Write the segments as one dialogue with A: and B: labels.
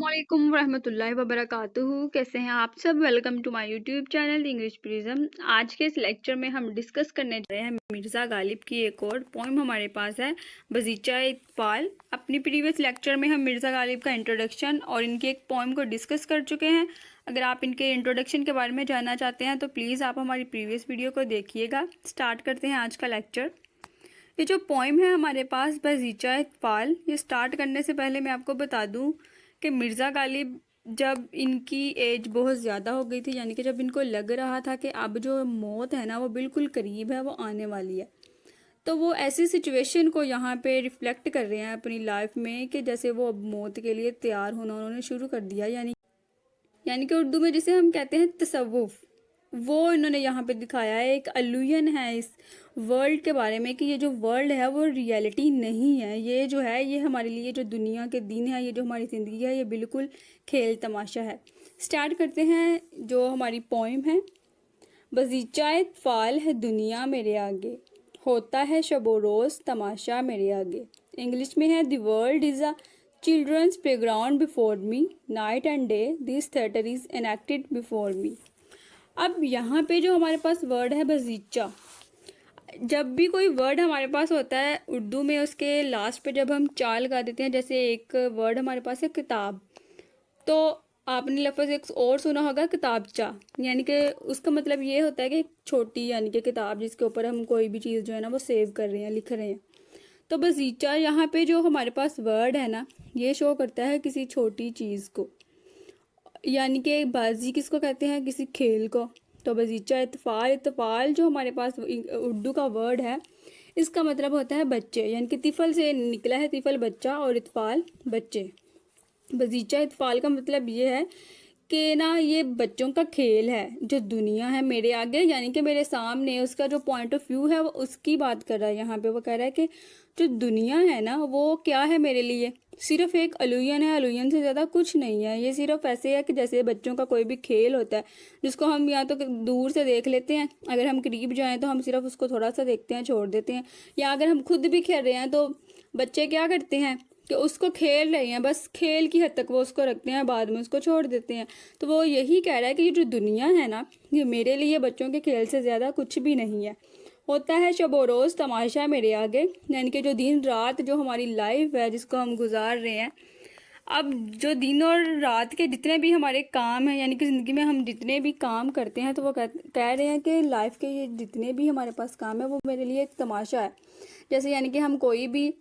A: अस्सलामुअलैकुम रहमतुल्लाहि व बरकातुहू। कैसे हैं आप सब। Welcome to my YouTube channel English Prism. आज के इस लेक्चर में हम डिस्कस करने जा रहे हैं मिर्ज़ा गालिब की एक और पोइम हमारे पास है, बगीचा इत्फाल। अपनी प्रीवियस लेक्चर में हम मिर्ज़ा गालिब का इंट्रोडक्शन और इनकी एक पोइम को डिस्कस कर चुके हैं। अगर आप इनके इंट्रोडक्शन के बारे में जानना चाहते हैं तो प्लीज़ आप हमारी प्रीवियस वीडियो को देखिएगा। स्टार्ट करते हैं आज का लेक्चर। ये जो पोइम है हमारे पास बगीचा इत्फाल, ये स्टार्ट करने से पहले मैं आपको बता दूं कि मिर्ज़ा गालिब जब इनकी एज बहुत ज़्यादा हो गई थी, यानी कि जब इनको लग रहा था कि अब जो मौत है ना वो बिल्कुल करीब है, वो आने वाली है, तो वो ऐसी सिचुएशन को यहाँ पे रिफ्लेक्ट कर रहे हैं अपनी लाइफ में कि जैसे वो अब मौत के लिए तैयार होना उन्होंने शुरू कर दिया। यानी कि उर्दू में जिसे हम कहते हैं तसव्वुफ, वो इन्होंने यहाँ पे दिखाया है। एक अलूयन है इस वर्ल्ड के बारे में कि ये जो वर्ल्ड है वो रियलिटी नहीं है, ये जो है ये हमारे लिए जो दुनिया के दिन है, ये जो हमारी ज़िंदगी है, ये बिल्कुल खेल तमाशा है। स्टार्ट करते हैं जो हमारी पोइम है। बगीचा इत्फाल है दुनिया मेरे आगे, होता है शबो रोज़ तमाशा मेरे आगे। इंग्लिश में है, the world is a children's playground before me, night and day this theatre is enacted before me. अब यहाँ पे जो हमारे पास वर्ड है बगीचा, जब भी कोई वर्ड हमारे पास होता है उर्दू में, उसके लास्ट पे जब हम चा लगा देते हैं, जैसे एक वर्ड हमारे पास है किताब, तो आपने लफ्ज़ एक और सुना होगा किताबचा, यानी कि उसका मतलब ये होता है कि छोटी, यानी कि किताब जिसके ऊपर हम कोई भी चीज़ जो है ना वो सेव कर रहे हैं, लिख रहे हैं। तो बगीचा यहाँ पे जो हमारे पास वर्ड है ना, ये शो करता है किसी छोटी चीज़ को, यानी कि बाजी किसको कहते हैं, किसी खेल को। तो बगीचा इत्फाल, इत्फाल जो हमारे पास उर्दू का वर्ड है, इसका मतलब होता है बच्चे, यानी कि तिफल से निकला है, तिफल बच्चा और इत्फाल बच्चे। बगीचा इत्फाल का मतलब ये है कि ना ये बच्चों का खेल है। जो दुनिया है मेरे आगे, यानी कि मेरे सामने, उसका जो पॉइंट ऑफ व्यू है वो उसकी बात कर रहा है। यहाँ पे वो कह रहा है कि जो दुनिया है ना वो क्या है मेरे लिए, सिर्फ एक अलूयन है, अलूयन से ज़्यादा कुछ नहीं है। ये सिर्फ ऐसे है कि जैसे बच्चों का कोई भी खेल होता है जिसको हम या तो दूर से देख लेते हैं, अगर हम करीब जाएँ तो हम सिर्फ उसको थोड़ा सा देखते हैं, छोड़ देते हैं, या अगर हम खुद भी खेल रहे हैं तो बच्चे क्या करते हैं कि उसको खेल रहे हैं, बस खेल की हद तक वो उसको रखते हैं, बाद में उसको छोड़ देते हैं। तो वो यही कह रहा है कि ये जो दुनिया है ना, ये मेरे लिए बच्चों के खेल से ज़्यादा कुछ भी नहीं है। होता है शबो रोज़ तमाशा मेरे आगे, यानी कि जो दिन रात जो हमारी लाइफ है जिसको हम गुजार रहे हैं, अब जो दिन और रात के जितने भी हमारे काम हैं, यानी कि ज़िंदगी में हम जितने भी काम करते हैं, तो वो कह रहे हैं कि लाइफ के ये जितने भी हमारे पास काम है वो मेरे लिए एक तमाशा है। जैसे यानी कि हम कोई भी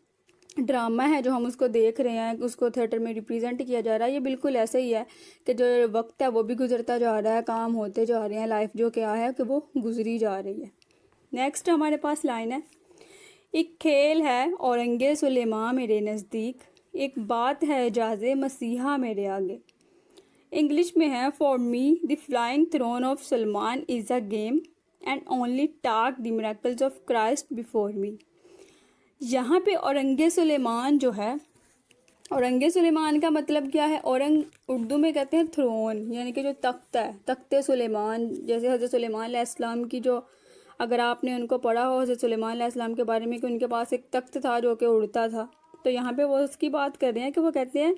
A: ड्रामा है जो हम उसको देख रहे हैं, उसको थिएटर में रिप्रेजेंट किया जा रहा है, ये बिल्कुल ऐसे ही है कि जो वक्त है वो भी गुजरता जा रहा है, काम होते जा रहे हैं, लाइफ जो क्या है कि वो गुजरी जा रही है। नेक्स्ट हमारे पास लाइन है, एक खेल है औरंगे सुलेमान मेरे नज़दीक, एक बात है एजाज़े मसीहा मेरे आगे। इंग्लिश में है, for me the flying throne of Salman is a game and only talk the miracles of Christ before me. यहाँ पे औरंगे सुलेमान जो है, औरंगे सुलेमान का मतलब क्या है, औरंग उर्दू में कहते हैं थ्रोन, यानी कि जो तख्त है, तख्ते सुलेमान। जैसे हज़रत सुलेमान अलैहिस्सलाम की जो, अगर आपने उनको पढ़ा हो हज़रत सुलेमान अलैहिस्सलाम के बारे में कि उनके पास एक तख्त था जो कि उड़ता था, तो यहाँ पे वो उसकी बात कर रहे हैं कि वो कहते हैं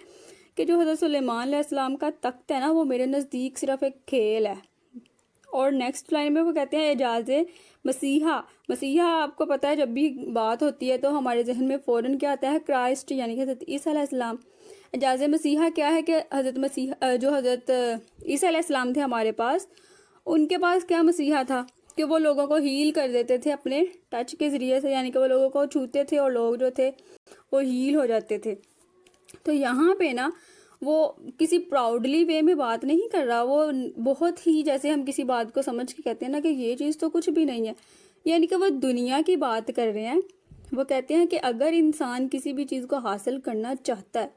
A: कि जो हज़रत सुलेमान अलैहिस्सलाम का तख्त है ना वो मेरे नज़दीक सिर्फ एक खेल है। और नेक्स्ट लाइन में वो कहते हैं एजाज़े मसीहा, मसीहा आपको पता है जब भी बात होती है तो हमारे जहन में फ़ौरन क्या आता है, क्राइस्ट, यानी कि हज़रत ईसा अलैहिस्सलाम। एजाज़े मसीहा क्या है कि हज़रत मसीहा, जो हज़रत ईसा अलैहिस्सलाम थे हमारे पास, उनके पास क्या मसीहा था कि वो लोगों को हील कर देते थे अपने टच के ज़रिए से, यानी कि वो लोगों को छूते थे और लोग जो थे वो हील हो जाते थे। तो यहाँ पे ना वो किसी प्राउडली वे में बात नहीं कर रहा, वो बहुत ही जैसे हम किसी बात को समझ के कहते हैं ना कि ये चीज़ तो कुछ भी नहीं है, यानी कि वो दुनिया की बात कर रहे हैं। वो कहते हैं कि अगर इंसान किसी भी चीज़ को हासिल करना चाहता है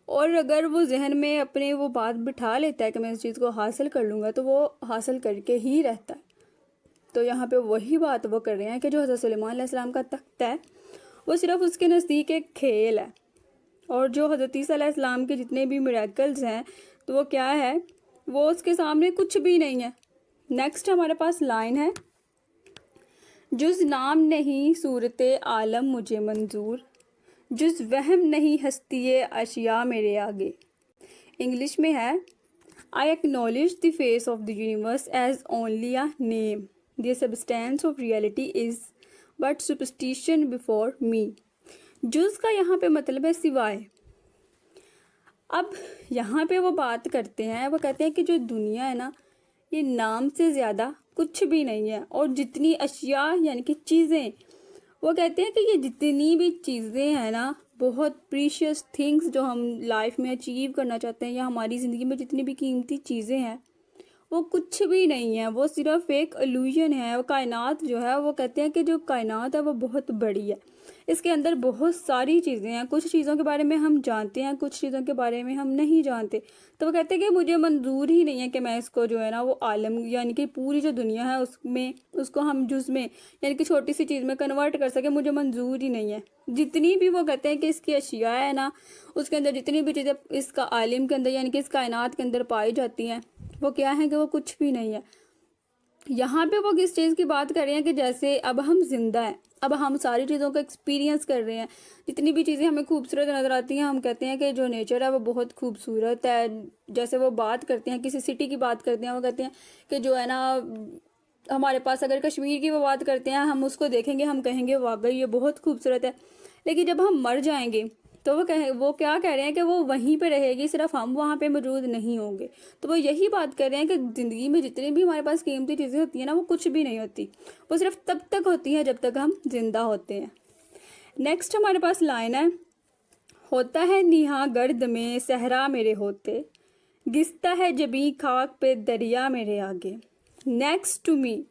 A: और अगर वो जहन में अपने वो बात बिठा लेता है कि मैं इस चीज़ को हासिल कर लूँगा, तो वो हासिल करके ही रहता है। तो यहाँ पे वही बात वो कर रहे हैं कि जो हज़रत सुलेमान अलैहिस्सलाम का तख्त है वो सिर्फ उसके नज़दीक एक खेल है, और जो हज़रत ईसा अलैहिस्सलाम के जितने भी मिरेकल्स हैं तो वो क्या है, वो उसके सामने कुछ भी नहीं है। नेक्स्ट हमारे पास लाइन है, जुज़ नाम नहीं सूरते आलम मुझे मंजूर, जुज़ वहम नहीं हस्ती अशिया मेरे आगे। इंग्लिश में है, I acknowledge the face of the universe as only a name, the substance of reality is but superstition before me. जुज का यहाँ पे मतलब है सिवाय। अब यहाँ पे वो बात करते हैं, वो कहते हैं कि जो दुनिया है ना, ये नाम से ज़्यादा कुछ भी नहीं है। और जितनी अशिया यानी कि चीज़ें, वो कहते हैं कि ये जितनी भी चीज़ें हैं ना, बहुत प्रीशियस थिंग्स जो हम लाइफ में अचीव करना चाहते हैं, या हमारी ज़िंदगी में जितनी भी कीमती चीज़ें हैं, वो कुछ भी नहीं है, वो सिर्फ एक इल्यूजन है। वो कायनात जो है, वो कहते हैं कि जो कायनात है वो बहुत बड़ी है, इसके अंदर बहुत सारी चीज़ें हैं। कुछ चीज़ों के बारे में हम जानते हैं, कुछ चीज़ों के बारे में हम नहीं जानते। तो वो कहते हैं कि मुझे मंजूर ही नहीं है कि मैं इसको जो है ना, वो आलम यानी कि पूरी जो दुनिया है उसमें, उसको हम जुज़ में यानी कि छोटी सी चीज़ में कन्वर्ट कर सके, मुझे मंजूर ही नहीं है। जितनी भी वो कहते हैं कि इसकी अशिया है ना, उसके अंदर जितनी भी चीज़ें इसका आलिम के अंदर यानी कि इस कायनात के अंदर पाई जाती हैं, वो क्या है कि वो कुछ भी नहीं है। यहाँ पे वो किस चीज़ की बात कर रहे हैं कि जैसे अब हम जिंदा हैं, अब हम सारी चीज़ों का एक्सपीरियंस कर रहे हैं। जितनी भी चीज़ें हमें खूबसूरत नज़र आती हैं, हम कहते हैं कि जो नेचर है वो बहुत खूबसूरत है। जैसे वो बात करते हैं, किसी सिटी की बात करते हैं, वो कहते हैं कि जो है ना, हमारे पास अगर कश्मीर की वो बात करते हैं, हम उसको देखेंगे, हम कहेंगे वाकई ये बहुत खूबसूरत है। लेकिन जब हम मर जाएंगे तो वो क्या कह रहे हैं कि वो वहीं पे रहेगी, सिर्फ हम वहाँ पे मौजूद नहीं होंगे। तो वो यही बात कर रहे हैं कि ज़िंदगी में जितनी भी हमारे पास कीमती चीज़ें होती हैं ना, वो कुछ भी नहीं होती, वो सिर्फ तब तक होती हैं जब तक हम जिंदा होते हैं। नेक्स्ट हमारे पास लाइन है, होता है निहा गर्द में सहरा मेरे होते, गिसता है जबी खाक पे दरिया मेरे आगे। Next to me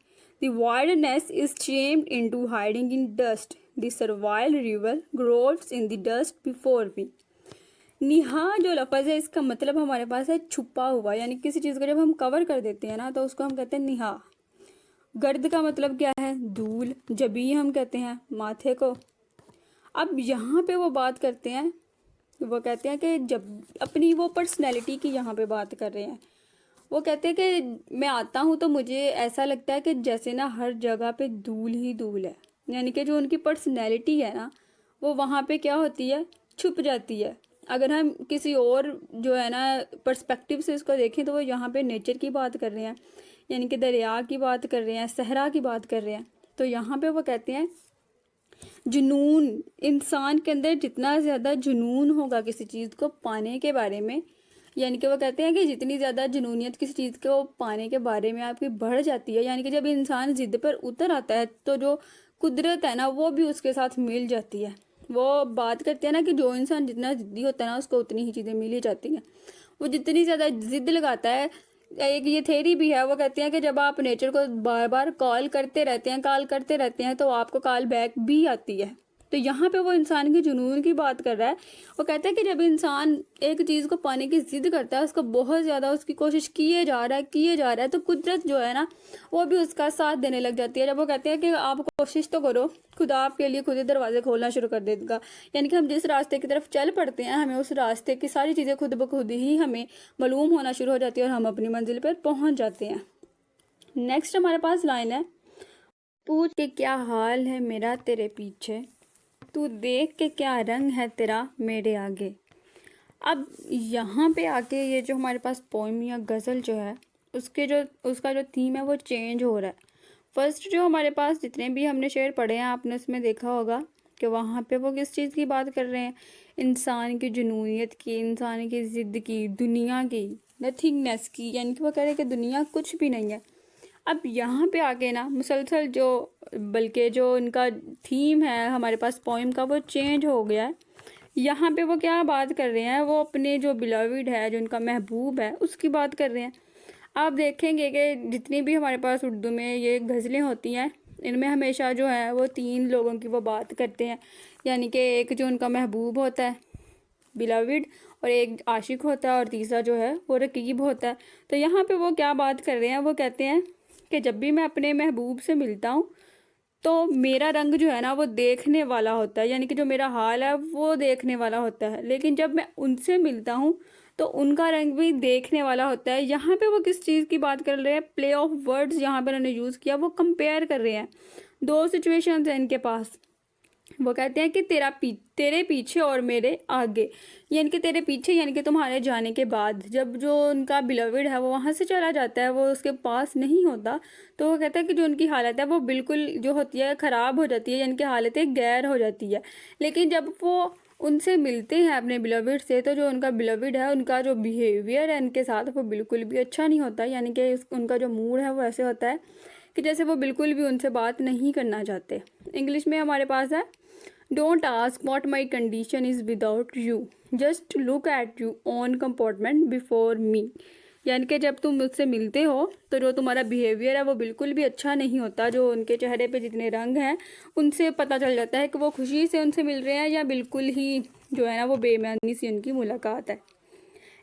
A: the wildness is chained into hiding in dust, the servile river grows in the dust before me. निहा जो लफ्ज़ है, इसका मतलब हमारे पास है छुपा हुआ, यानी किसी चीज़ को जब हम कवर कर देते हैं ना, तो उसको हम कहते हैं निहा। गर्द का मतलब क्या है? धूल। जबी हम कहते हैं माथे को। अब यहाँ पे वो बात करते हैं, वो कहते हैं कि जब अपनी वो पर्सनैलिटी की यहाँ पे बात कर रहे हैं, वो कहते हैं कि मैं आता हूँ तो मुझे ऐसा लगता है कि जैसे ना हर जगह पे धूल ही धूल है, यानी कि जो उनकी पर्सनैलिटी है ना, वो वहाँ पे क्या होती है, छुप जाती है। अगर हम किसी और जो है ना पर्सपेक्टिव से इसको देखें, तो वो यहाँ पे नेचर की बात कर रहे हैं, यानी कि दरिया की बात कर रहे हैं, सहरा की बात कर रहे हैं। तो यहाँ पे वो कहते हैं जुनून, इंसान के अंदर जितना ज़्यादा जुनून होगा किसी चीज़ को पाने के बारे में, यानी कि वो कहते हैं कि जितनी ज़्यादा जुनूनियत किसी चीज़ को पाने के बारे में आपकी बढ़ जाती है, यानी कि जब इंसान ज़िद पर उतर आता है, तो जो कुदरत है ना, वो भी उसके साथ मिल जाती है। वो बात करते हैं ना कि जो इंसान जितना ज़िद्दी होता है ना, उसको उतनी ही चीज़ें मिल ही जाती हैं। वो जितनी ज़्यादा ज़िद लगाता है, एक ये थेरी भी है, वो कहते हैं कि जब आप नेचर को बार बार कॉल करते रहते हैं तो आपको कॉल बैक भी आती है। तो यहाँ पे वो इंसान के जुनून की बात कर रहा है। वो कहता है कि जब इंसान एक चीज़ को पाने की जिद करता है, उसको बहुत ज़्यादा उसकी कोशिश किए जा रहा है, तो कुदरत जो है ना, वो भी उसका साथ देने लग जाती है। जब वो कहते हैं कि आप कोशिश तो करो, खुदा आपके लिए खुद ही दरवाजे खोलना शुरू कर देगा। यानी कि हम जिस रास्ते की तरफ चल पड़ते हैं, हमें उस रास्ते की सारी चीज़ें खुद ब खुद ही हमें मालूम होना शुरू हो जाती है और हम अपनी मंजिल पर पहुँच जाते हैं। नेक्स्ट हमारे पास लाइन है, पूछ के क्या हाल है मेरा तेरे पीछे, तू देख के क्या रंग है तेरा मेरे आगे। अब यहाँ पे आके ये जो हमारे पास पोइम या गज़ल जो है, उसका जो थीम है वो चेंज हो रहा है। फर्स्ट जो हमारे पास जितने भी हमने शेर पढ़े हैं, आपने उसमें देखा होगा कि वहाँ पे वो किस चीज़ की बात कर रहे हैं, इंसान की जुनूनियत की, इंसान की ज़िद की, दुनिया की, नथिंगनेस की, यानी कि वो कह रहे हैं कि दुनिया कुछ भी नहीं है। अब यहाँ पे आके ना मुसलसल बल्कि जो इनका थीम है हमारे पास पोइम का, वो चेंज हो गया है। यहाँ पे वो क्या बात कर रहे हैं, वो अपने जो बिलविड है, जो उनका महबूब है, उसकी बात कर रहे हैं। आप देखेंगे कि जितनी भी हमारे पास उर्दू में ये गज़लें होती हैं, इनमें हमेशा जो है वो 3 लोगों की वो बात करते हैं, यानी कि एक जो उनका महबूब होता है बिलविड, और एक आशिक होता है, और तीसरा जो है वो रकीब होता है। तो यहाँ पे वो क्या बात कर रहे हैं, वो कहते हैं कि जब भी मैं अपने महबूब से मिलता हूँ तो मेरा रंग जो है ना वो देखने वाला होता है, यानी कि जो मेरा हाल है वो देखने वाला होता है। लेकिन जब मैं उनसे मिलता हूँ तो उनका रंग भी देखने वाला होता है। यहाँ पे वो किस चीज़ की बात कर रहे हैं, प्ले ऑफ वर्ड्स यहाँ पर उन्होंने यूज़ किया, वो कंपेयर कर रहे हैं। 2 सिचुएशंस हैं इनके पास। वो कहते हैं कि तेरे पीछे और मेरे आगे, यानी कि तेरे पीछे यानी कि तुम्हारे जाने के बाद, जब जो उनका बिलविड है वो वहाँ से चला जाता है, वो उसके पास नहीं होता, तो वो कहता है कि जो उनकी हालत है वो बिल्कुल जो होती है ख़राब हो जाती है, यानी कि हालतें गैर हो जाती है। लेकिन जब वो उनसे मिलते हैं अपने बिलविड से, तो जो उनका बिलविड है उनका जो बिहेवियर है इनके साथ वो बिल्कुल भी अच्छा नहीं होता, यानी कि उनका जो मूड है वो ऐसे होता है कि जैसे वो बिल्कुल भी उनसे बात नहीं करना चाहते। इंग्लिश में हमारे पास है, don't ask what my condition is without you, just look at you own compartment before me. यानी कि जब तुम मुझसे मिलते हो तो जो तुम्हारा बिहेवियर है वो बिल्कुल भी अच्छा नहीं होता, जो उनके चेहरे पे जितने रंग हैं उनसे पता चल जाता है कि वो खुशी से उनसे मिल रहे हैं या बिल्कुल ही जो है ना वो बेईमानी से उनकी मुलाकात है।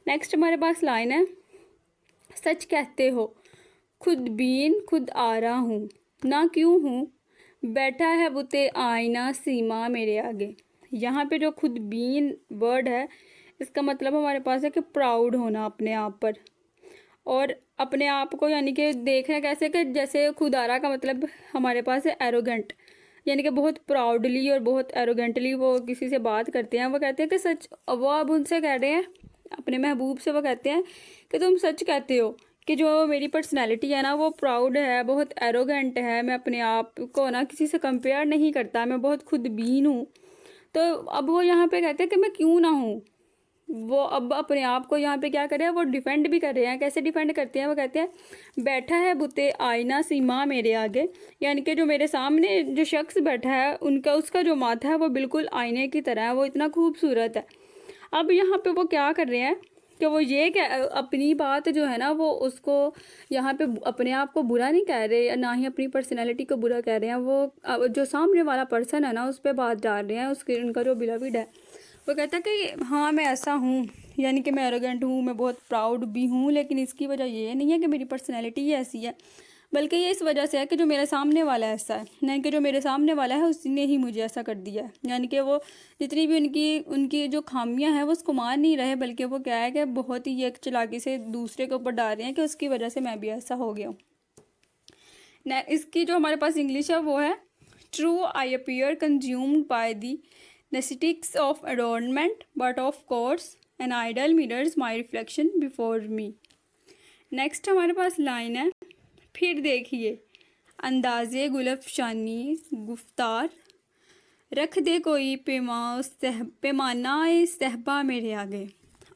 A: नेक्स्ट हमारे पास लाइन है, सच कहते हो खुद बीन खुद आ रहा हूँ, ना क्यों हूँ बैठा है बुते आईना सीमा मेरे आगे। यहाँ पे जो खुद बीन वर्ड है इसका मतलब हमारे पास है कि प्राउड होना अपने आप पर, और अपने आप को यानी कि देखना कैसे कि जैसे खुदारा का मतलब हमारे पास है एरोगेंट, यानी कि बहुत प्राउडली और बहुत एरोगेंटली वो किसी से बात करते हैं। वो कहते हैं कि सच, वो अब उनसे कह रहे हैं अपने महबूब से, वो कहते हैं कि तुम सच कहते हो कि जो मेरी पर्सनैलिटी है ना वो प्राउड है, बहुत एरोगेंट है, मैं अपने आप को ना किसी से कंपेयर नहीं करता, मैं बहुत खुदबीन हूँ। तो अब वो यहाँ पे कहते हैं कि मैं क्यों ना हूँ, वो अब अपने आप को यहाँ पे क्या कर रहे हैं, वो डिफेंड भी कर रहे हैं। कैसे डिफेंड करते हैं, वो कहते हैं बैठा है बुते आईना सीमा मेरे आगे, यानी कि जो मेरे सामने जो शख्स बैठा है उनका उसका जो माथा है वो बिल्कुल आईने की तरह है, वो इतना खूबसूरत है। अब यहाँ पे वो क्या कर रहे हैं कि वो ये अपनी बात जो है ना वो उसको यहाँ पे अपने आप को बुरा नहीं कह रहे, ना ही अपनी पर्सनैलिटी को बुरा कह रहे हैं, वो जो सामने वाला पर्सन है ना उस पर बात डाल रहे हैं, उसके उनका जो बिलविड है वो कहता है कि हाँ मैं ऐसा हूँ, यानी कि मैं एरोगेंट हूँ, मैं बहुत प्राउड भी हूँ, लेकिन इसकी वजह ये नहीं है कि मेरी पर्सनैलिटी ही ऐसी है, बल्कि ये इस वजह से है कि जो मेरे सामने वाला ऐसा है, यानी कि जो मेरे सामने वाला है उसने ही मुझे ऐसा कर दिया है। यानी कि वो जितनी भी उनकी उनकी जो खामियां हैं वो उसको मान नहीं रहे, बल्कि वो क्या है कि बहुत ही एक चालाकी से दूसरे के ऊपर डाल रहे हैं कि उसकी वजह से मैं भी ऐसा हो गया हूँ। इसकी जो हमारे पास इंग्लिश है वो है, true I appear consumed by the necessities of adornment but of course an idle mirrors my reflection before me. Next हमारे पास लाइन है, फिर देखिए अंदाज़े गुलफशानी गुफ्तार रख दे कोई पैमाना सहबा मेरे आगे।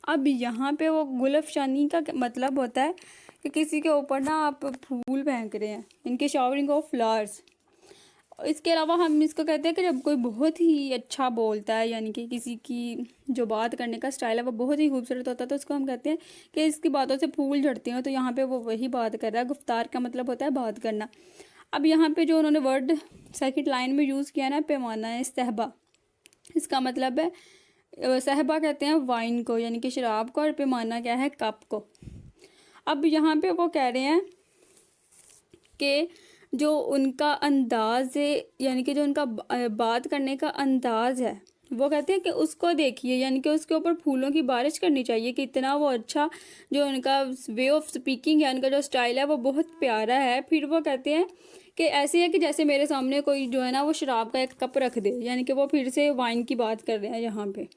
A: अब यहाँ पे वो गुलफशानी का मतलब होता है कि किसी के ऊपर ना आप फूल फेंक रहे हैं, इनके शावरिंग ऑफ फ्लावर्स। इसके अलावा हम इसको कहते हैं कि जब कोई बहुत ही अच्छा बोलता है, यानी कि किसी की जो बात करने का स्टाइल है वो बहुत ही खूबसूरत होता है, तो उसको हम कहते हैं कि इसकी बातों से फूल झड़ते हैं, तो यहाँ पे वो वही बात कर रहा है। गुफ्तार का मतलब होता है बात करना। अब यहाँ पे जो उन्होंने वर्ड सेकंड लाइन में यूज़ किया ना, पैमाना है सहबा, इसका मतलब है सहबा कहते हैं वाइन को, यानी कि शराब को, और पैमाना क्या है, कप को। अब यहाँ पे वो कह रहे हैं कि जो उनका अंदाज़ है, यानी कि जो उनका बात करने का अंदाज़ है, वो कहते हैं कि उसको देखिए, यानी कि उसके ऊपर फूलों की बारिश करनी चाहिए कि इतना वो अच्छा जो उनका वे ऑफ स्पीकिंग है, उनका जो स्टाइल है वो बहुत प्यारा है। फिर वो कहते हैं कि ऐसे है कि जैसे मेरे सामने कोई जो है ना वो शराब का एक कप रख दे, यानी कि वो फिर से वाइन की बात कर रहे हैं यहाँ पे।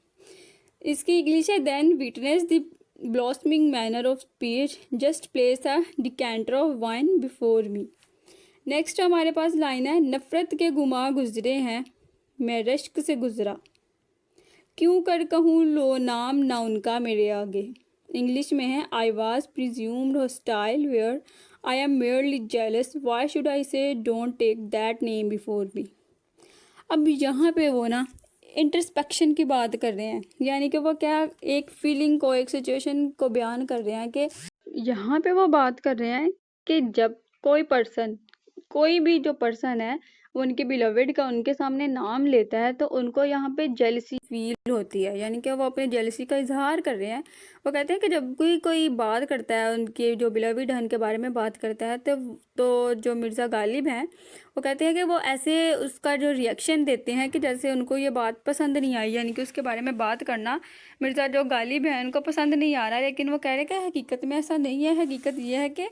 A: इसकी इंग्लिश है, then witness the blossoming manner of speech just place a decanter of wine before me. Next हमारे पास लाइन है, नफ़रत के गुमा गुजरे हैं मैं रश्क से गुजरा, क्यों कर कहूँ लो नाम ना उनका मेरे आगे। इंग्लिश में है, I was presumed hostile where I am merely jealous, why should I say don't take that name before me. अब यहाँ पे वो ना इंट्रोस्पेक्शन की बात कर रहे हैं, यानी कि वो क्या एक फीलिंग को, एक सिचुएशन को बयान कर रहे हैं कि यहाँ पे वो बात कर रहे हैं कि जब कोई भी जो पर्सन है वो उनके बिलवेड का उनके सामने नाम लेता है तो उनको यहाँ पे जेलसी फील होती है, यानी कि वो अपने जेलसी का इजहार कर रहे हैं। वो कहते हैं कि जब कोई बात करता है, उनके जो बिलवेड है उनके बारे में बात करता है, तो जो मिर्ज़ा गालिब हैं वो कहते हैं कि वो ऐसे उसका जो रिएक्शन देते हैं कि जैसे उनको ये बात पसंद नहीं आई, यानी कि उसके बारे में बात करना मिर्ज़ा जो गालिब हैं उनको पसंद नहीं आ रहा है। लेकिन वो कह रहे हैं कि हकीकत में ऐसा नहीं है, हकीकत ये है कि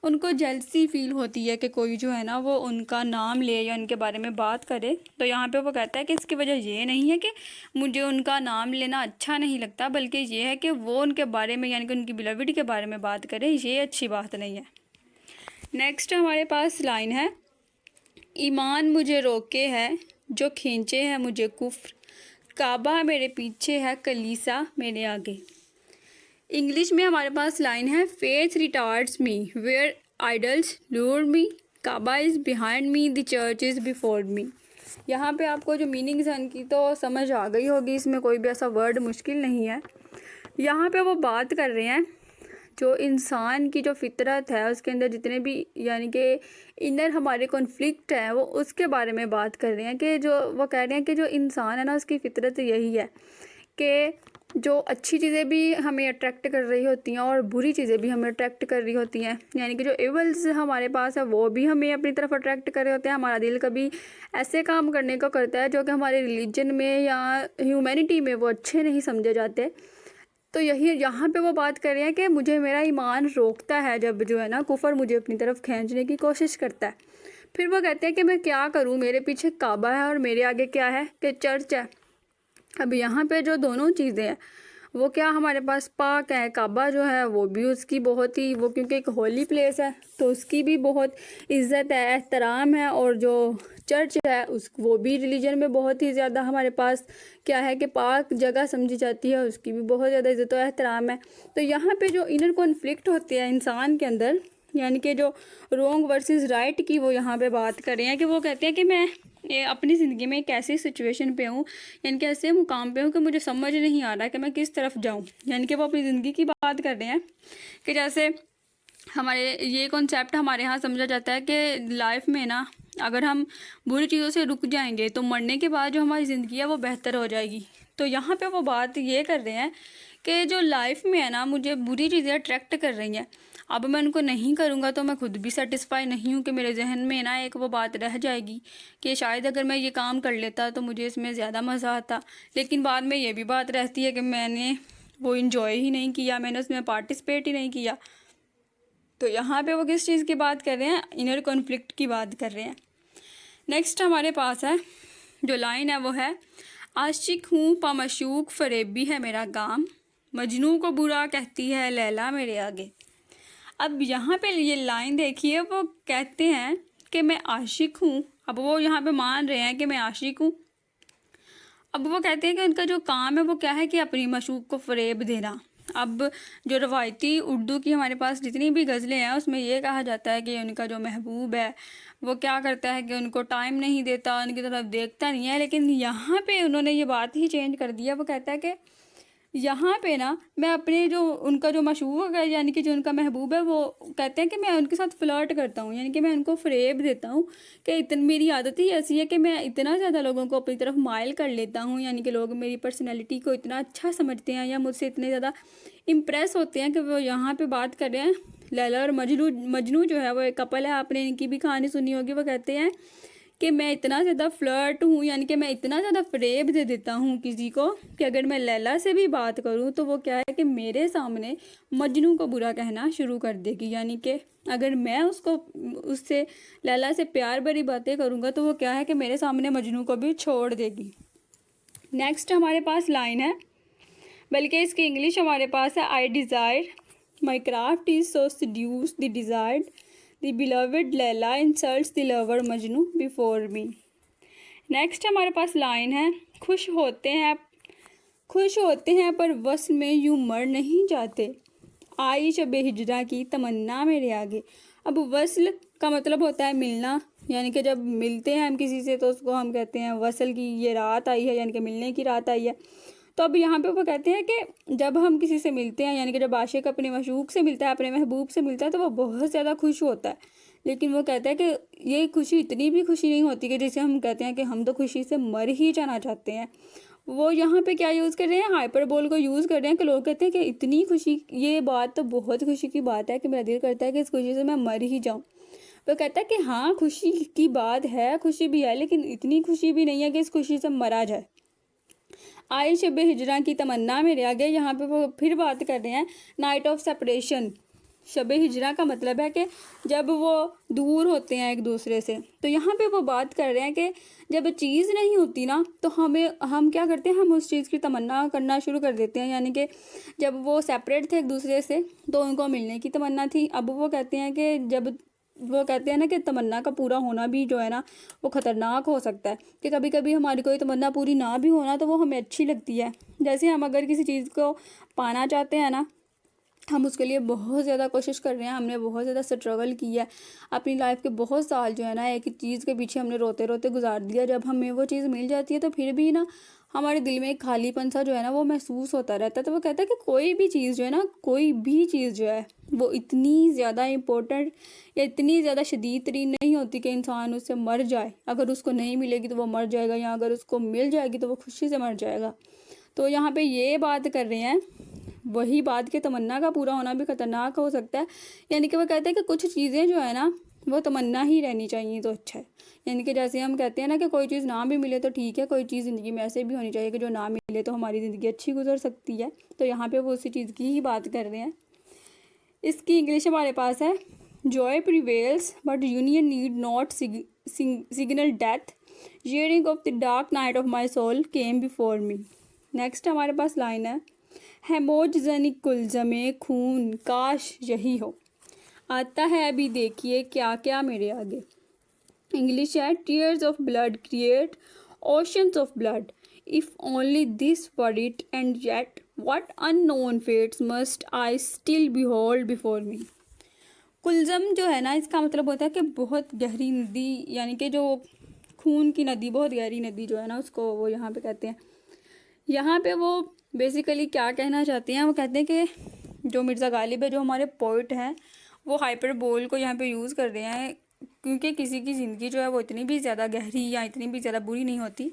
A: उनको जेलसी फील होती है कि कोई जो है ना वो उनका नाम ले या उनके बारे में बात करे। तो यहाँ पे वो कहता है कि इसकी वजह ये नहीं है कि मुझे उनका नाम लेना अच्छा नहीं लगता, बल्कि ये है कि वो उनके बारे में यानी कि उनकी बिलविड के बारे में बात करे, ये अच्छी बात नहीं है। नेक्स्ट हमारे पास लाइन है, ईमान मुझे रोके है जो खींचे है मुझे कुफ्र, काबा मेरे पीछे है कलीसा मेरे आगे। इंग्लिश में हमारे पास लाइन है, faith retards me where idols lure me, Kaaba is behind me the church is before me. यहाँ पे आपको जो मीनिंग्स हैं उनकी तो समझ आ गई होगी, इसमें कोई भी ऐसा वर्ड मुश्किल नहीं है। यहाँ पे वो बात कर रहे हैं जो इंसान की जो फितरत है उसके अंदर जितने भी यानी कि इनर हमारे कॉन्फ्लिक्ट हैं वो उसके बारे में बात कर रहे हैं कि जो वो कह रहे हैं कि जो इंसान है ना उसकी फितरत यही है कि जो अच्छी चीज़ें भी हमें अट्रैक्ट कर रही होती हैं और बुरी चीज़ें भी हमें अट्रैक्ट कर रही होती हैं, यानी कि जो एवल्स हमारे पास है वो भी हमें अपनी तरफ अट्रैक्ट कर रहे होते हैं। हमारा दिल कभी ऐसे काम करने को करता है जो कि हमारे रिलीजन में या ह्यूमैनिटी में वो अच्छे नहीं समझे जाते। तो यही यहाँ पे वो बात कर रहे हैं कि मुझे मेरा ईमान रोकता है जब जो है ना कुफर मुझे अपनी तरफ खींचने की कोशिश करता है। फिर वो कहते हैं कि मैं क्या करूँ, मेरे पीछे काबा है और मेरे आगे क्या है कि चर्च है। अब यहाँ पे जो दोनों चीज़ें हैं वो क्या हमारे पास पाक है, काबा जो है वो भी उसकी बहुत ही वो क्योंकि एक होली प्लेस है तो उसकी भी बहुत इज़्ज़त है, एहतराम है, और जो चर्च है उस वो भी रिलीजन में बहुत ही ज़्यादा हमारे पास क्या है कि पाक जगह समझी जाती है, उसकी भी बहुत ज़्यादा इज़्ज़त और एहतराम है। तो यहाँ पे जो इनर कॉन्फ्लिक्ट होते हैं इंसान के अंदर यानी कि जो रोंग वर्सेस राइट की वो यहाँ पे बात कर रहे हैं कि वो कहते हैं कि मैं ये अपनी ज़िंदगी में एक ऐसी सिचुएशन पे हूँ यानी कि ऐसे मुकाम पे हूँ कि मुझे समझ नहीं आ रहा कि मैं किस तरफ जाऊँ। यानी कि वो अपनी ज़िंदगी की बात कर रहे हैं कि जैसे हमारे ये कॉन्सेप्ट हमारे यहाँ समझा जाता है कि लाइफ में ना अगर हम बुरी चीज़ों से रुक जाएंगे तो मरने के बाद जो हमारी ज़िंदगी है वो बेहतर हो जाएगी। तो यहाँ पे वो बात ये कर रहे हैं कि जो लाइफ में है ना मुझे बुरी चीज़ें अट्रैक्ट कर रही हैं, अब मैं उनको नहीं करूँगा तो मैं खुद भी सेटिस्फाई नहीं हूँ कि मेरे जहन में ना एक वो बात रह जाएगी कि शायद अगर मैं ये काम कर लेता तो मुझे इसमें ज़्यादा मज़ा आता, लेकिन बाद में ये भी बात रहती है कि मैंने वो इंजॉय ही नहीं किया, मैंने उसमें पार्टिसिपेट ही नहीं किया। तो यहाँ पे वो किस चीज़ की बात कर रहे हैं, इनर कॉन्फ्लिक्ट की बात कर रहे हैं। नेक्स्ट हमारे पास है जो लाइन है वो है, आशिक हूँ पामशूक फरेबी है मेरा काम, मजनू को बुरा कहती है लैला मेरे आगे। अब यहाँ पे ये लाइन देखिए, वो कहते हैं कि मैं आशिक हूँ। अब वो यहाँ पे मान रहे हैं कि मैं आशिक हूँ। अब वो कहते हैं कि उनका जो काम है वो क्या है कि अपनी मशूक को फ़रेब देना। अब जो रवायती उर्दू की हमारे पास जितनी भी गज़लें हैं उसमें ये कहा जाता है कि उनका जो महबूब है वो क्या करता है कि उनको टाइम नहीं देता, उनकी तरफ देखता नहीं है। लेकिन यहाँ पे उन्होंने ये बात ही चेंज कर दिया। वो कहता है कि यहाँ पे ना मैं अपने जो उनका जो मशहूर है यानी कि जो उनका महबूब है वो कहते हैं कि मैं उनके साथ फ्लर्ट करता हूँ, यानी कि मैं उनको फ़रेब देता हूँ कि इतनी मेरी आदत ही ऐसी है कि मैं इतना ज़्यादा लोगों को अपनी तरफ माइल कर लेता हूँ, यानी कि लोग मेरी पर्सनैलिटी को इतना अच्छा समझते हैं या मुझसे इतने ज़्यादा इम्प्रेस होते हैं कि वो यहाँ पे बात कर रहे हैं लैला और मजनू जो है वो एक कपल है, आपने इनकी भी कहानी सुनी होगी। वो कहते हैं कि मैं इतना ज़्यादा फ्लर्ट हूँ यानी कि मैं इतना ज़्यादा फ़रेब दे देता हूँ किसी को कि अगर मैं लैला से भी बात करूँ तो वो क्या है कि मेरे सामने मजनू को बुरा कहना शुरू कर देगी, यानी कि अगर मैं उससे लैला से प्यार भरी बातें करूँगा तो वो क्या है कि मेरे सामने मजनू को भी छोड़ देगी। नेक्स्ट हमारे पास लाइन है, बल्कि इसकी इंग्लिश हमारे पास है, I desire my craft is so seduce the desired the beloved Laila insults the lover Majnu before me. Next हमारे पास लाइन है, खुश होते हैं पर वस्ल में यूँ मर नहीं जाते, आई शब हिजरा की तमन्ना मेरे आगे। अब वस्ल का मतलब होता है मिलना, यानी कि जब मिलते हैं हम किसी से तो उसको हम कहते हैं वस्ल की ये रात आई है, यानी कि मिलने की रात आई है। तो अब यहाँ पे वो कहते हैं कि जब हम किसी से मिलते हैं यानी कि जब आशिक अपने मशूक से मिलता है, अपने महबूब से मिलता है, तो वो बहुत ज़्यादा खुश होता है। लेकिन वो कहता है कि ये खुशी इतनी भी खुशी नहीं होती कि जैसे हम कहते हैं कि हम तो खुशी से मर ही जाना चाहते हैं। वो यहाँ पे क्या यूज़ कर रहे हैं, हाइपरबोल को यूज़ कर रहे हैं कि लोग कहते हैं कि इतनी खुशी, ये बात तो बहुत खुशी की बात है कि मेरा दिल करता है कि इस खुशी से मैं मर ही जाऊँ। वो कहता है कि हाँ खुशी की बात है, खुशी भी है, लेकिन इतनी खुशी भी नहीं है कि इस खुशी से मरा जाए। आई शब हिजरा की तमन्ना मेरे आगे। यहाँ पे वो फिर बात कर रहे हैं नाइट ऑफ सेपरेशन, शब हिजरा का मतलब है कि जब वो दूर होते हैं एक दूसरे से। तो यहाँ पे वो बात कर रहे हैं कि जब चीज़ नहीं होती ना तो हम क्या करते हैं, हम उस चीज़ की तमन्ना करना शुरू कर देते हैं। यानी कि जब वो सेपरेट थे एक दूसरे से तो उनको मिलने की तमन्ना थी। अब वो कहते हैं कि जब वो कहते हैं ना कि तमन्ना का पूरा होना भी जो है ना वो ख़तरनाक हो सकता है, कि कभी कभी हमारी कोई तमन्ना पूरी ना भी होना तो वो हमें अच्छी लगती है। जैसे हम अगर किसी चीज़ को पाना चाहते हैं ना, हम उसके लिए बहुत ज़्यादा कोशिश कर रहे हैं, हमने बहुत ज़्यादा स्ट्रगल किया है अपनी लाइफ के बहुत साल जो है ना एक चीज़ के पीछे हमने रोते रोते गुजार दिया। जब हमें वो चीज़ मिल जाती है तो फिर भी ना हमारे दिल में एक खालीपन सा जो है ना वो महसूस होता रहता है। तो वो कहता है कि कोई भी चीज़ जो है ना, कोई भी चीज़ जो है वो इतनी ज़्यादा इम्पोर्टेंट या इतनी ज़्यादा शदीद तरीन नहीं होती कि इंसान उससे मर जाए। अगर उसको नहीं मिलेगी तो वो मर जाएगा, या अगर उसको मिल जाएगी तो वो खुशी से मर जाएगा। तो यहाँ पे ये बात कर रहे हैं, वही बात कि तमन्ना का पूरा होना भी ख़तरनाक हो सकता है। यानी कि वो कहते हैं कि कुछ चीज़ें जो है ना वो तमन्ना ही रहनी चाहिए तो अच्छा है। यानी कि जैसे हम कहते हैं ना कि कोई चीज़ ना भी मिले तो ठीक है, कोई चीज़ ज़िंदगी में ऐसे भी होनी चाहिए कि जो ना मिले तो हमारी ज़िंदगी अच्छी गुजर सकती है। तो यहाँ पे वो उसी चीज़ की ही बात कर रहे हैं। इसकी इंग्लिश हमारे पास है, joy prevails but union need not signal death, hearing of the dark night of my soul came before me. Next हमारे पास लाइन है, हेमोजनिक कुलज़मे खून काश यही हो, आता है अभी देखिए क्या क्या मेरे आगे। इंग्लिश है, tears of blood create oceans of blood, if only this were it and yet what unknown fates must I still behold before me. कुलज़म जो है ना इसका मतलब होता है कि बहुत गहरी नदी, यानी कि जो खून की नदी, बहुत गहरी नदी जो है ना उसको वो यहाँ पे कहते हैं। यहाँ पे वो बेसिकली क्या कहना चाहते हैं, वो कहते हैं कि जो मिर्ज़ा गालिब है, जो हमारे पोइट हैं, वो हाइपरबोल को यहाँ पे यूज़ कर रहे हैं, क्योंकि किसी की ज़िंदगी जो है वो इतनी भी ज़्यादा गहरी या इतनी भी ज़्यादा बुरी नहीं होती।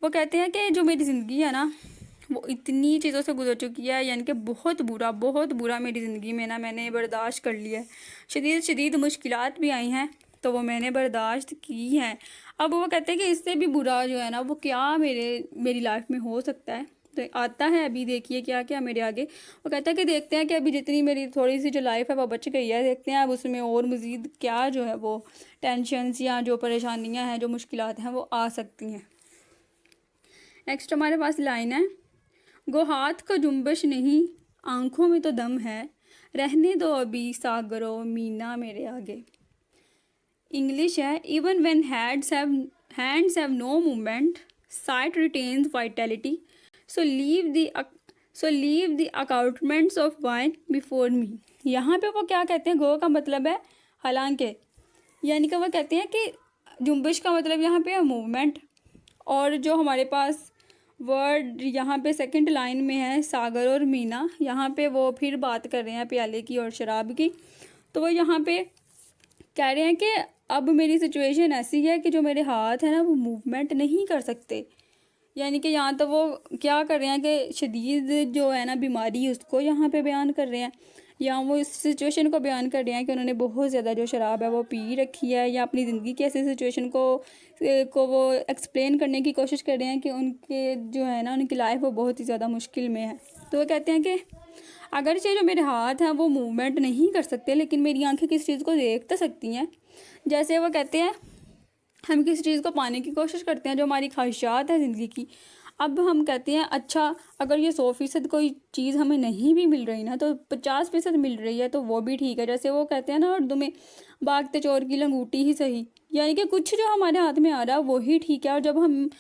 A: वो कहते हैं कि जो मेरी ज़िंदगी है ना वो इतनी चीज़ों से गुजर चुकी है, यानी कि बहुत बुरा मेरी ज़िंदगी में ना मैंने बर्दाश्त कर लिया है। शदीद मुश्किलात भी आई हैं तो वो मैंने बर्दाश्त की हैं। अब वो कहते हैं कि इससे भी बुरा जो है ना वो क्या मेरी लाइफ में हो सकता है। तो आता है अभी देखिए क्या क्या मेरे आगे। वो कहता है कि देखते हैं कि अभी जितनी मेरी थोड़ी सी जो लाइफ है वो बच गई है, देखते हैं अब उसमें और मज़ीद क्या जो है वो टेंशन्स या जो परेशानियां हैं, जो मुश्किलात हैं वो आ सकती हैं। नेक्स्ट हमारे पास लाइन है, गो हाथ का जुम्बश नहीं आँखों में तो दम है, रहने दो अभी सागरो मीना मेरे आगे। इंग्लिश है, even when hands have no movement sight retains vitality, so leave the accoutrements of wine before me. यहाँ पे वो क्या कहते हैं, गो का मतलब है हालांकि, यानी कि वो कहते हैं कि जुम्बिश का मतलब यहाँ पे है मूवमेंट, और जो हमारे पास वर्ड यहाँ पे सेकंड लाइन में है सागर और मीना, यहाँ पे वो फिर बात कर रहे हैं प्याले की और शराब की। तो वो यहाँ पे कह रहे हैं कि अब मेरी सिचुएशन ऐसी है कि जो मेरे हाथ है ना वो मूवमेंट नहीं कर सकते। यानी कि यहाँ तो वो क्या कर रहे हैं कि शदीद जो है ना बीमारी उसको यहाँ पे बयान कर रहे हैं, या वो इस सिचुएशन को बयान कर रहे हैं कि उन्होंने बहुत ज़्यादा जो शराब है वो पी रखी है, या अपनी ज़िंदगी की ऐसी सिचुएशन को वो एक्सप्लेन करने की कोशिश कर रहे हैं कि उनके जो है ना उनकी लाइफ वो बहुत ही ज़्यादा मुश्किल में है। तो वो कहते हैं कि अगरचे जो मेरे हाथ हैं वो मूवमेंट नहीं कर सकते, लेकिन मेरी आंखें किस चीज़ को देख तो सकती हैं। जैसे वो कहते हैं हम किसी चीज़ को पाने की कोशिश करते हैं जो हमारी ख्वाहिशात है ज़िंदगी की। अब हम कहते हैं अच्छा अगर ये 100% कोई चीज़ हमें नहीं भी मिल रही ना तो 50% मिल रही है तो वो भी ठीक है। जैसे वो कहते हैं ना उर्दू में, भागते चोर की लंगूटी ही सही, यानी कि कुछ जो हमारे हाथ में आ रहा है वही ठीक है। और जब हम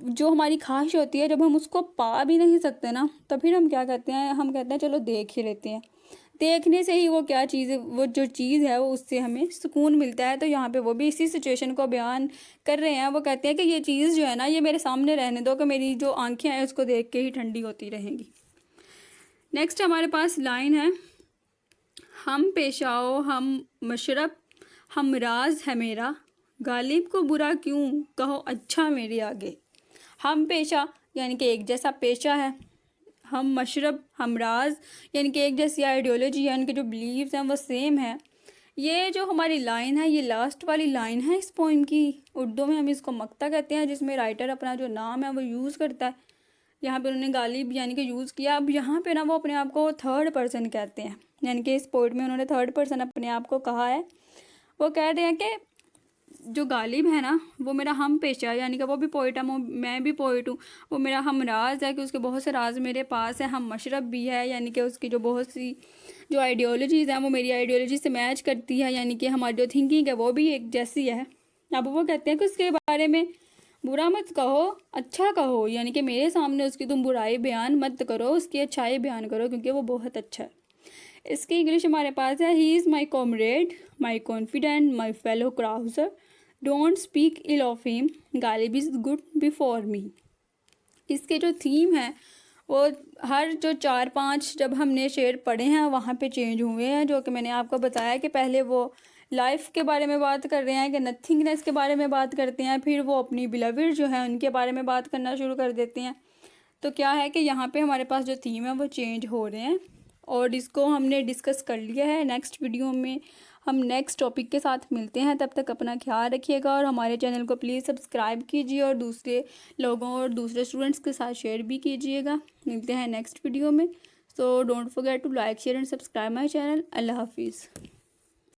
A: जो हमारी ख्वाहिश होती है जब हम उसको पा भी नहीं सकते ना तो फिर हम क्या कहते हैं, हम कहते हैं चलो देख ही लेते हैं। देखने से ही वो क्या चीज़ है, वो जो चीज़ है वो उससे हमें सुकून मिलता है। तो यहाँ पे वो भी इसी सिचुएशन को बयान कर रहे हैं। वो कहते हैं कि ये चीज़ जो है ना ये मेरे सामने रहने दो कि मेरी जो आंखें हैं उसको देख के ही ठंडी होती रहेंगी। नेक्स्ट हमारे पास लाइन है, हम पेशाओ हम मशरब हम राज है मेरा, गालिब को बुरा क्यों कहो अच्छा मेरे आगे। हम पेशा यानी कि एक जैसा पेशा है, हम मशरब हम राज यानी कि एक जैसी आइडियोलॉजी है, उनके जो बिलीव्स हैं वो सेम है। ये जो हमारी लाइन है ये लास्ट वाली लाइन है इस पोइम की। उर्दू में हम इसको मक्ता कहते हैं, जिसमें राइटर अपना जो नाम है वो यूज़ करता है। यहाँ पे उन्होंने गालिब यानी कि यूज़ किया। अब यहाँ पे ना वो अपने आप को थर्ड पर्सन कहते हैं, यानी कि इस पोइट में उन्होंने थर्ड पर्सन अपने आप को कहा है। वो कह रहे हैं कि जो गालिब है ना वो मेरा हम पेशा है, यानी कि वो भी पोइट है, मैं भी पोइट हूँ। वो मेरा हम राज है कि उसके बहुत से राज मेरे पास है। हम मशरब भी है, यानी कि उसकी जो बहुत सी जो आइडियोलॉजीज़ हैं वो मेरी आइडियोलॉजी से मैच करती है, यानी कि हमारी जो थिंकिंग है वो भी एक जैसी है। अब वो कहते हैं कि उसके बारे में बुरा मत कहो, अच्छा कहो, यानी कि मेरे सामने उसकी तुम बुराई बयान मत करो, उसकी अच्छाई बयान करो क्योंकि वो बहुत अच्छा है। इसकी इंग्लिश हमारे पास है, he is my comrade, my confidant, my fellow carouser, don't speak ill of him, Ghalib is good before me. इसके जो थीम है वो हर जो 4-5 जब हमने शेर पढ़े हैं वहाँ पे चेंज हुए हैं, जो कि मैंने आपको बताया कि पहले वो लाइफ के बारे में बात कर रहे हैं कि नथिंगनेस के बारे में बात करते हैं, फिर वो अपनी बिलविड जो है उनके बारे में बात करना शुरू कर देते हैं। तो क्या है कि यहाँ पे हमारे पास जो थीम है वो चेंज हो रहे हैं और इसको हमने डिस्कस कर लिया है। नेक्स्ट वीडियो में हम नेक्स्ट टॉपिक के साथ मिलते हैं, तब तक अपना ख्याल रखिएगा और हमारे चैनल को प्लीज़ सब्सक्राइब कीजिए और दूसरे लोगों और दूसरे स्टूडेंट्स के साथ शेयर भी कीजिएगा। मिलते हैं नेक्स्ट वीडियो में। So don't forget to like share and subscribe my channel. अल्लाह हाफिज़।